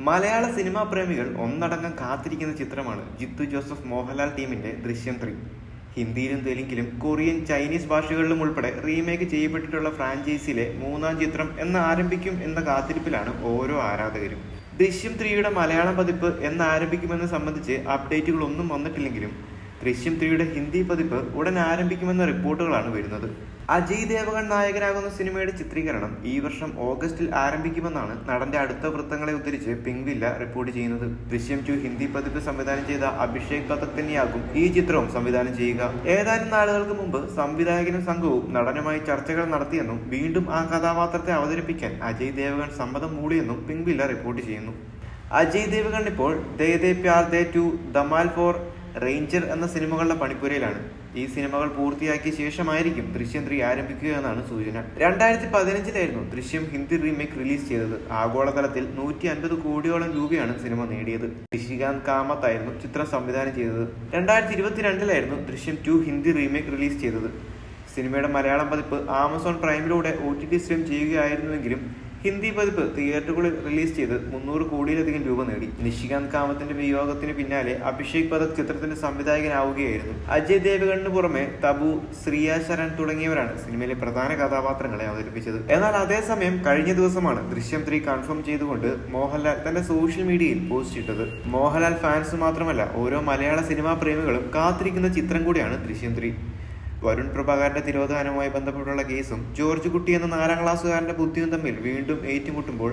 മലയാള cinema പ്രേമികൾ ഒന്നടങ്കം കാത്തിരിക്കുന്ന ചിത്രമാണ് ജിത്തു ജോസഫ് മോഹൻലാൽ ടീമിന്റെ ദൃശ്യം 3. ഹിന്ദിയിലും തെലുങ്കിലും കൊറിയൻ ചൈനീസ് ഭാഷകളിലും ഉൾപ്പെടെ റീമേക്ക് ചെയ്യപ്പെട്ടിട്ടുള്ള ഫ്രാഞ്ചൈസിയിലെ മൂന്നാം ചിത്രം എന്ന് ആരംഭിക്കും എന്ന കാത്തിരിപ്പിലാണ് ഓരോ ആരാധകരും. ദൃശ്യം 3യുടെ മലയാളം പതിപ്പ് എന്ന് ആരംഭിക്കുമെന്ന് സംബന്ധിച്ച് അപ്ഡേറ്റുകളൊന്നും വന്നിട്ടില്ലെങ്കിലും ദൃശ്യം 3യുടെ ഹിന്ദി പതിപ്പ് ഉടൻ ആരംഭിക്കുമെന്ന റിപ്പോർട്ടുകളാണ് വരുന്നത്. അജയ് ദേവഗൺ നായകനാകുന്ന സിനിമയുടെ ചിത്രീകരണം ഈ വർഷം ഓഗസ്റ്റിൽ ആരംഭിക്കുമെന്നാണ് നടന്റെ അടുത്ത വൃത്തങ്ങളെ ഉദ്ധരിച്ച് പിങ്ക്വില്ല റിപ്പോർട്ട് ചെയ്യുന്നത്. ദൃശ്യം 2 ഹിന്ദി പതിപ്പ് സംവിധാനം ചെയ്ത അഭിഷേക് പഥക് തന്നെയാകും ഈ ചിത്രവും സംവിധാനം ചെയ്യുക. ഏതാനും നാളുകൾക്ക് മുമ്പ് സംവിധായകനും സംഘവും നടനുമായി ചർച്ചകൾ നടത്തിയെന്നും വീണ്ടും ആ കഥാപാത്രത്തെ അവതരിപ്പിക്കാൻ അജയ് ദേവഗൺ സമ്മതം മൂടിയെന്നും പിങ്ക്വില്ല റിപ്പോർട്ട് ചെയ്യുന്നു. അജയ് ദേവഗൺ ഇപ്പോൾ ദേ ദേ പ്യാർ ദേ 2, ധമാൽ 4, റേഞ്ചർ എന്ന സിനിമകളുടെ പണിപ്പുരയിലാണ്. ഈ സിനിമകൾ പൂർത്തിയാക്കിയ ശേഷമായിരിക്കും ദൃശ്യം 3 ആരംഭിക്കുക എന്നാണ് സൂചന. 2015 ദൃശ്യം ഹിന്ദി റീമേക്ക് റിലീസ് ചെയ്തത്. ആഗോളതലത്തിൽ 150 കോടിയോളം രൂപയാണ് സിനിമ നേടിയത്. നിഷികാന്ത് കാമത്ത് ആയിരുന്നു ചിത്രം സംവിധാനം ചെയ്തത്. 2022 ദൃശ്യം 2 ഹിന്ദി റീമേക്ക് റിലീസ് ചെയ്തത്. സിനിമയുടെ മലയാളം പതിപ്പ് ആമസോൺ പ്രൈമിലൂടെ OTT സ്ട്രീം ചെയ്യുകയായിരുന്നുവെങ്കിലും ഹിന്ദി പതിപ്പ് തിയേറ്ററുകളിൽ റിലീസ് ചെയ്ത് 300 കോടിയിലധികം രൂപ നേടി. നിഷികാന്ത് കാമത്തിന്റെ വിയോഗത്തിന് പിന്നാലെ അഭിഷേക് പഥക് ചിത്രത്തിന്റെ സംവിധായകനാവുകയായിരുന്നു. അജയ് ദേവഗണിന് പുറമെ തബു, ശ്രിയ ശരൺ തുടങ്ങിയവരാണ് സിനിമയിലെ പ്രധാന കഥാപാത്രങ്ങളെ അവതരിപ്പിച്ചത്. എന്നാൽ അതേസമയം കഴിഞ്ഞ ദിവസമാണ് ദൃശ്യം 3 കൺഫേം ചെയ്തുകൊണ്ട് മോഹൻലാൽ തന്റെ സോഷ്യൽ മീഡിയയിൽ പോസ്റ്റ് ഇട്ടത്. മോഹൻലാൽ ഫാൻസ് മാത്രമല്ല ഓരോ മലയാള സിനിമാ പ്രേമികളും കാത്തിരിക്കുന്ന ചിത്രം കൂടിയാണ് ദൃശ്യം 3. വരുൺ പ്രഭാകരന്റെ തിരോധാനവുമായി ബന്ധപ്പെട്ടുള്ള കേസും ജോർജ് കുട്ടി എന്ന 4ാം ക്ലാസ്സുകാരന്റെ ബുദ്ധിയും തമ്മിൽ വീണ്ടും ഏറ്റുമുട്ടുമ്പോൾ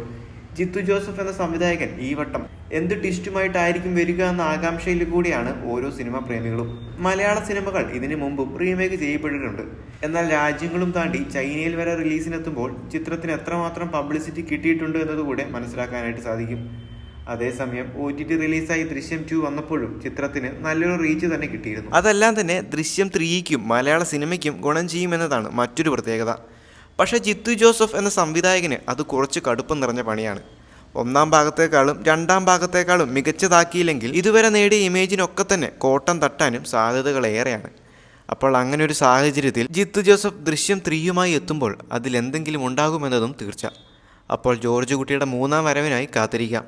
ജിത്തു ജോസഫ് എന്ന സംവിധായകൻ ഈ വട്ടം എന്ത് ട്വിസ്റ്റുമായിട്ടായിരിക്കും വരിക എന്ന ആകാംക്ഷയിൽ കൂടിയാണ് ഓരോ സിനിമാ പ്രേമികളും. മലയാള സിനിമകൾ ഇതിനു മുമ്പും റീമേക്ക് ചെയ്യപ്പെട്ടിട്ടുണ്ട്. എന്നാൽ രാജ്യങ്ങളും താണ്ടി ചൈനയിൽ വരെ റിലീസിനെത്തുമ്പോൾ ചിത്രത്തിന് എത്രമാത്രം പബ്ലിസിറ്റി കിട്ടിയിട്ടുണ്ട് എന്നതുകൂടെ മനസ്സിലാക്കാനായിട്ട് സാധിക്കും. അതേസമയം OTT റിലീസായി ദൃശ്യം 2 വന്നപ്പോഴും ചിത്രത്തിന് നല്ലൊരു റീച്ച് തന്നെ കിട്ടിയിരുന്നു. അതെല്ലാം തന്നെ ദൃശ്യം 3ക്കും മലയാള സിനിമയ്ക്കും ഗുണം ചെയ്യുമെന്നതാണ് മറ്റൊരു പ്രത്യേകത. പക്ഷേ ജിത്തു ജോസഫ് എന്ന സംവിധായകന് അത് കുറച്ച് കടുപ്പം നിറഞ്ഞ പണിയാണ്. 1ാം ഭാഗത്തേക്കാളും 2ാം ഭാഗത്തേക്കാളും മികച്ചതാക്കിയില്ലെങ്കിൽ ഇതുവരെ നേടിയ ഇമേജിനൊക്കെ തന്നെ കോട്ടം തട്ടാനും സാധ്യതകളേറെയാണ്. അപ്പോൾ അങ്ങനെ ഒരു സാഹചര്യത്തിൽ ജിത്തു ജോസഫ് ദൃശ്യം 3യുമായി എത്തുമ്പോൾ അതിലെന്തെങ്കിലും ഉണ്ടാകുമെന്നതും തീർച്ച. അപ്പോൾ ജോർജ് കുട്ടിയുടെ 3ാം വരവിനായി കാത്തിരിക്കാം.